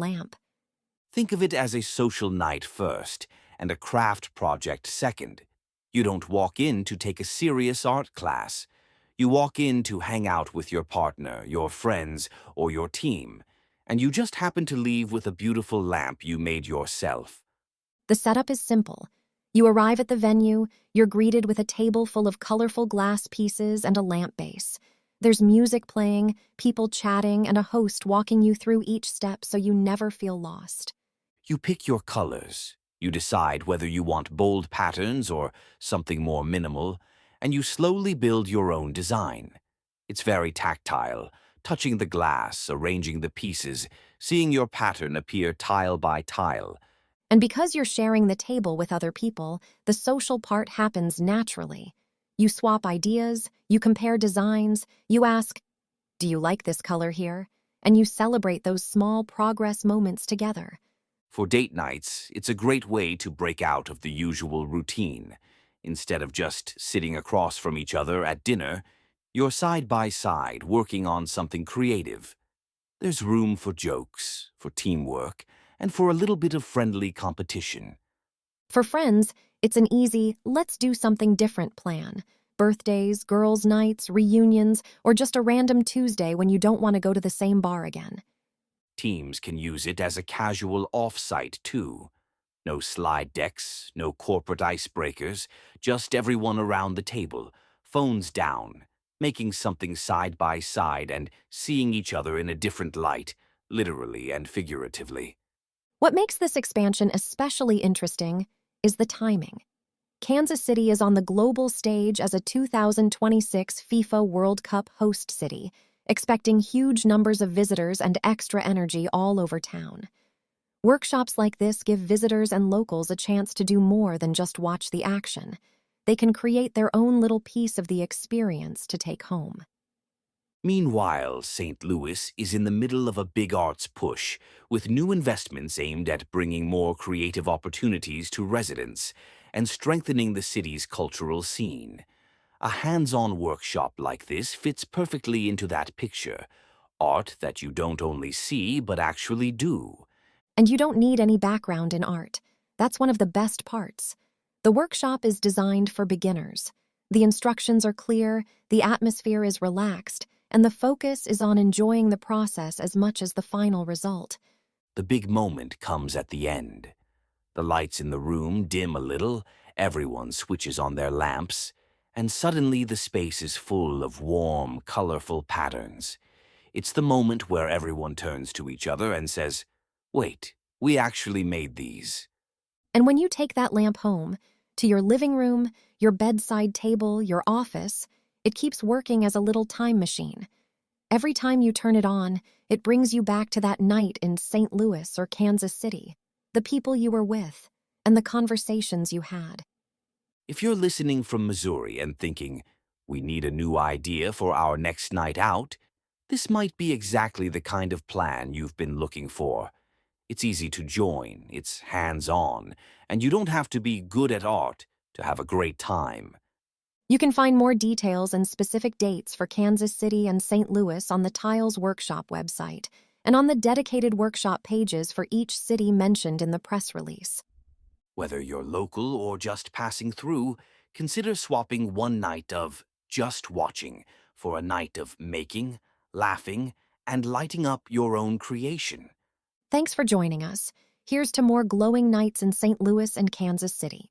lamp. Think of it as a social night first and a craft project second. You don't walk in to take a serious art class. You walk in to hang out with your partner, your friends, or your team, and you just happen to leave with a beautiful lamp you made yourself. The setup is simple. You arrive at the venue, you're greeted with a table full of colorful glass pieces and a lamp base. There's music playing, people chatting, and a host walking you through each step so you never feel lost. You pick your colors. You decide whether you want bold patterns or something more minimal, and you slowly build your own design. It's very tactile, touching the glass, arranging the pieces, seeing your pattern appear tile by tile. And because you're sharing the table with other people, the social part happens naturally. You swap ideas, you compare designs, you ask, "Do you like this color here?" And you celebrate those small progress moments together. For date nights, it's a great way to break out of the usual routine. Instead of just sitting across from each other at dinner, you're side by side working on something creative. There's room for jokes, for teamwork, and for a little bit of friendly competition. For friends, it's an easy, let's do something different plan. Birthdays, girls' nights, reunions, or just a random Tuesday when you don't want to go to the same bar again. Teams can use it as a casual off-site too. No slide decks, no corporate icebreakers, just everyone around the table, phones down, making something side by side and seeing each other in a different light, literally and figuratively. What makes this expansion especially interesting is the timing. Kansas City is on the global stage as a 2026 FIFA World Cup host city, expecting huge numbers of visitors and extra energy all over town. Workshops like this give visitors and locals a chance to do more than just watch the action. They can create their own little piece of the experience to take home. Meanwhile, St. Louis is in the middle of a big arts push, with new investments aimed at bringing more creative opportunities to residents and strengthening the city's cultural scene. A hands-on workshop like this fits perfectly into that picture, art that you don't only see but actually do. And you don't need any background in art. That's one of the best parts. The workshop is designed for beginners. The instructions are clear, the atmosphere is relaxed, and the focus is on enjoying the process as much as the final result. The big moment comes at the end. The lights in the room dim a little, everyone switches on their lamps, and suddenly the space is full of warm, colorful patterns. It's the moment where everyone turns to each other and says, "Wait, we actually made these." And when you take that lamp home, to your living room, your bedside table, your office, it keeps working as a little time machine. Every time you turn it on, it brings you back to that night in St. Louis or Kansas City, the people you were with, and the conversations you had. If you're listening from Missouri and thinking, "We need a new idea for our next night out," this might be exactly the kind of plan you've been looking for. It's easy to join, it's hands-on, and you don't have to be good at art to have a great time. You can find more details and specific dates for Kansas City and St. Louis on the Tiles Workshop website and on the dedicated workshop pages for each city mentioned in the press release. Whether you're local or just passing through, consider swapping one night of just watching for a night of making, laughing, and lighting up your own creation. Thanks for joining us. Here's to more glowing nights in St. Louis and Kansas City.